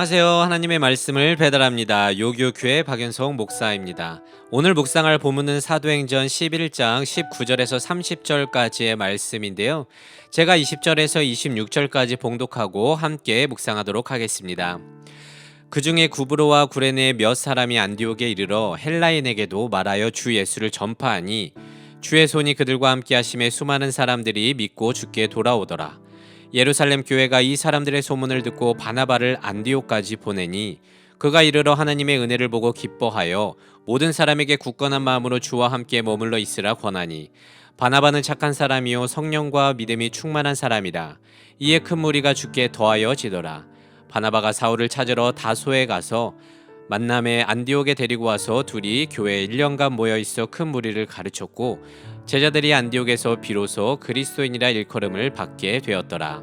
안녕하세요. 하나님의 말씀을 배달합니다. 요교교회 박연성 목사입니다. 오늘 묵상할 본문은 사도행전 11장 19절에서 30절까지의 말씀인데요. 제가 20절에서 26절까지 봉독하고 함께 묵상하도록 하겠습니다. 그 중에 구브로와 구레네 몇 사람이 안디옥에 이르러 헬라인에게도 말하여 주 예수를 전파하니 주의 손이 그들과 함께 하심에 수많은 사람들이 믿고 주께 돌아오더라. 예루살렘 교회가 이 사람들의 소문을 듣고 바나바를 안디옥까지 보내니 그가 이르러 하나님의 은혜를 보고 기뻐하여 모든 사람에게 굳건한 마음으로 주와 함께 머물러 있으라 권하니 바나바는 착한 사람이요 성령과 믿음이 충만한 사람이라. 이에 큰 무리가 주께 더하여지더라. 바나바가 사울을 찾으러 다소에 가서 만남에 안디옥에 데리고 와서 둘이 교회에 1년간 모여 있어 큰 무리를 가르쳤고 제자들이 안디옥에서 비로소 그리스도인이라 일컬음을 받게 되었더라.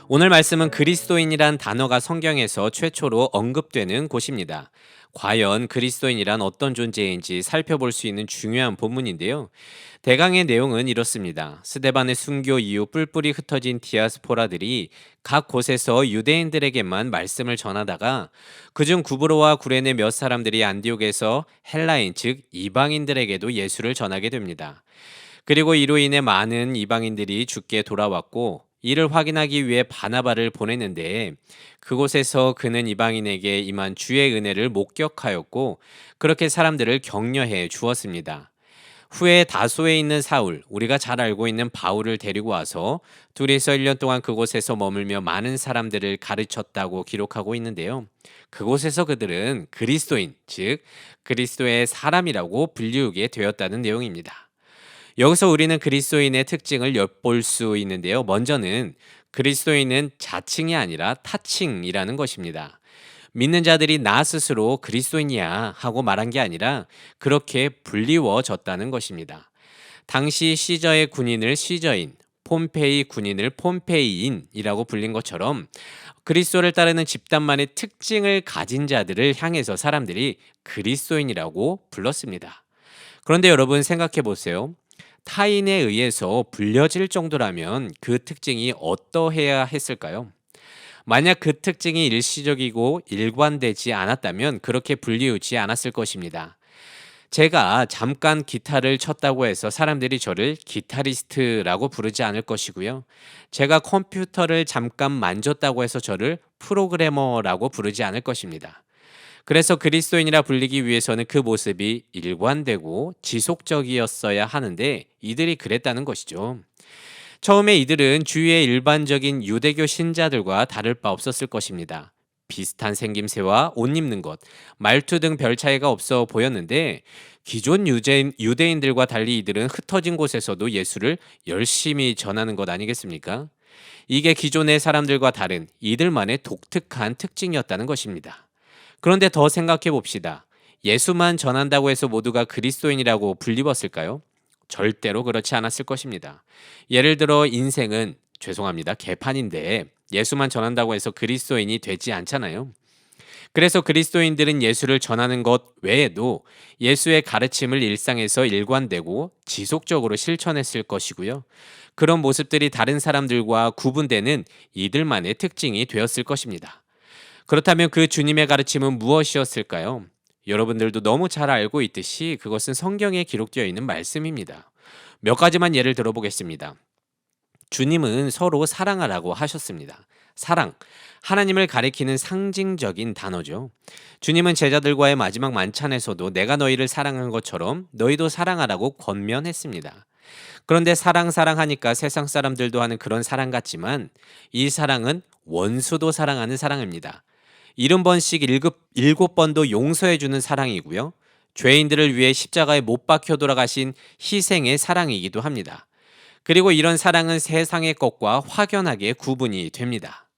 오늘 말씀은 그리스도인이란 단어가 성경에서 최초로 언급되는 곳입니다. 과연 그리스도인이란 어떤 존재인지 살펴볼 수 있는 중요한 본문인데요. 대강의 내용은 이렇습니다. 스데반의 순교 이후 뿔뿔이 흩어진 디아스포라들이 각 곳에서 유대인들에게만 말씀을 전하다가 그중 구브로와 구레네 몇 사람들이 안디옥에서 헬라인 즉 이방인들에게도 예수를 전하게 됩니다. 그리고 이로 인해 많은 이방인들이 주께 돌아왔고 이를 확인하기 위해 바나바를 보냈는데 그곳에서 그는 이방인에게 임한 주의 은혜를 목격하였고 그렇게 사람들을 격려해 주었습니다. 후에 다소에 있는 사울, 우리가 잘 알고 있는 바울을 데리고 와서 둘이서 1년 동안 그곳에서 머물며 많은 사람들을 가르쳤다고 기록하고 있는데요. 그곳에서 그들은 그리스도인, 즉 그리스도의 사람이라고 불리우게 되었다는 내용입니다. 여기서 우리는 그리스도인의 특징을 엿볼 수 있는데요. 먼저는 그리스도인은 자칭이 아니라 타칭이라는 것입니다. 믿는 자들이 나 스스로 그리스도인이야 하고 말한 게 아니라 그렇게 불리워졌다는 것입니다. 당시 시저의 군인을 시저인, 폼페이 군인을 폼페이인이라고 불린 것처럼 그리스도를 따르는 집단만의 특징을 가진 자들을 향해서 사람들이 그리스도인이라고 불렀습니다. 그런데 여러분 생각해 보세요. 타인에 의해서 불려질 정도라면 그 특징이 어떠해야 했을까요? 만약 그 특징이 일시적이고 일관되지 않았다면 그렇게 불리우지 않았을 것입니다. 제가 잠깐 기타를 쳤다고 해서 사람들이 저를 기타리스트라고 부르지 않을 것이고요. 제가 컴퓨터를 잠깐 만졌다고 해서 저를 프로그래머라고 부르지 않을 것입니다. 그래서 그리스도인이라 불리기 위해서는 그 모습이 일관되고 지속적이었어야 하는데 이들이 그랬다는 것이죠. 처음에 이들은 주위의 일반적인 유대교 신자들과 다를 바 없었을 것입니다. 비슷한 생김새와 옷 입는 것, 말투 등 별 차이가 없어 보였는데 기존 유대인들과 달리 이들은 흩어진 곳에서도 예수를 열심히 전하는 것 아니겠습니까? 이게 기존의 사람들과 다른 이들만의 독특한 특징이었다는 것입니다. 그런데 더 생각해 봅시다. 예수만 전한다고 해서 모두가 그리스도인이라고 불리웠을까요? 절대로 그렇지 않았을 것입니다. 예를 들어 인생은 죄송합니다. 개판인데 예수만 전한다고 해서 그리스도인이 되지 않잖아요. 그래서 그리스도인들은 예수를 전하는 것 외에도 예수의 가르침을 일상에서 일관되고 지속적으로 실천했을 것이고요. 그런 모습들이 다른 사람들과 구분되는 이들만의 특징이 되었을 것입니다. 그렇다면 그 주님의 가르침은 무엇이었을까요? 여러분들도 너무 잘 알고 있듯이 그것은 성경에 기록되어 있는 말씀입니다. 몇 가지만 예를 들어보겠습니다. 주님은 서로 사랑하라고 하셨습니다. 사랑, 하나님을 가리키는 상징적인 단어죠. 주님은 제자들과의 마지막 만찬에서도 내가 너희를 사랑한 것처럼 너희도 사랑하라고 권면했습니다. 그런데 사랑하니까 세상 사람들도 하는 그런 사랑 같지만 이 사랑은 원수도 사랑하는 사랑입니다. 70번씩 7번도 용서해주는 사랑이고요. 죄인들을 위해 십자가에 못 박혀 돌아가신 희생의 사랑이기도 합니다. 그리고 이런 사랑은 세상의 것과 확연하게 구분이 됩니다.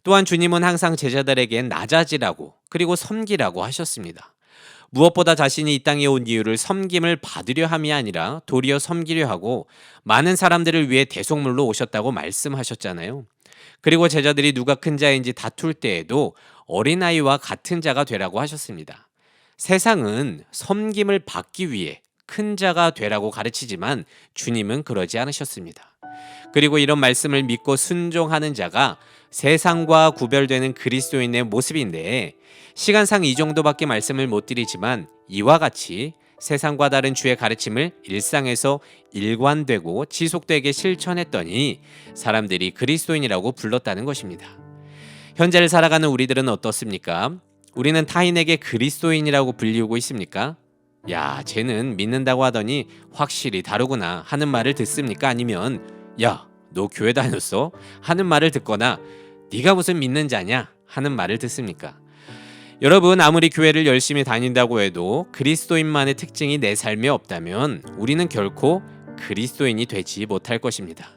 또한 주님은 항상 제자들에게 낮아지라고 그리고 섬기라고 하셨습니다. 무엇보다 자신이 이 땅에 온 이유를 섬김을 받으려 함이 아니라 도리어 섬기려 하고 많은 사람들을 위해 대속물로 오셨다고 말씀하셨잖아요. 그리고 제자들이 누가 큰 자인지 다툴 때에도 어린아이와 같은 자가 되라고 하셨습니다. 세상은 섬김을 받기 위해 큰 자가 되라고 가르치지만 주님은 그러지 않으셨습니다. 그리고 이런 말씀을 믿고 순종하는 자가 세상과 구별되는 그리스도인의 모습인데, 시간상 이 정도밖에 말씀을 못 드리지만 이와 같이 세상과 다른 주의 가르침을 일상에서 일관되고 지속되게 실천했더니 사람들이 그리스도인이라고 불렀다는 것입니다. 현재를 살아가는 우리들은 어떻습니까? 우리는 타인에게 그리스도인이라고 불리우고 있습니까? 야, 쟤는 믿는다고 하더니 확실히 다르구나 하는 말을 듣습니까? 아니면 야, 너 교회 다녔어? 하는 말을 듣거나 네가 무슨 믿는 자냐? 하는 말을 듣습니까? 여러분, 아무리 교회를 열심히 다닌다고 해도 그리스도인만의 특징이 내 삶에 없다면 우리는 결코 그리스도인이 되지 못할 것입니다.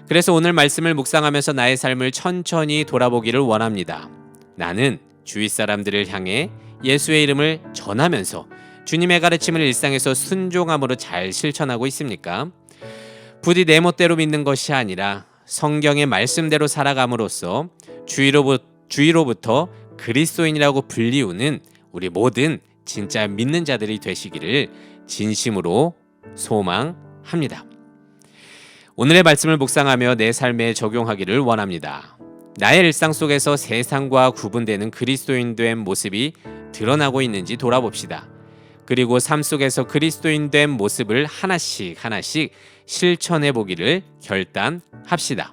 그래서 오늘 말씀을 묵상하면서 나의 삶을 천천히 돌아보기를 원합니다. 나는 주위 사람들을 향해 예수의 이름을 전하면서 주님의 가르침을 일상에서 순종함으로 잘 실천하고 있습니까? 부디 내 멋대로 믿는 것이 아니라 성경의 말씀대로 살아감으로써 주위로부터 그리스도인이라고 불리우는 우리 모든 진짜 믿는 자들이 되시기를 진심으로 소망합니다. 오늘의 말씀을 묵상하며 내 삶에 적용하기를 원합니다. 나의 일상 속에서 세상과 구분되는 그리스도인 된 모습이 드러나고 있는지 돌아봅시다. 그리고 삶 속에서 그리스도인 된 모습을 하나씩 실천해 보기를 결단합시다.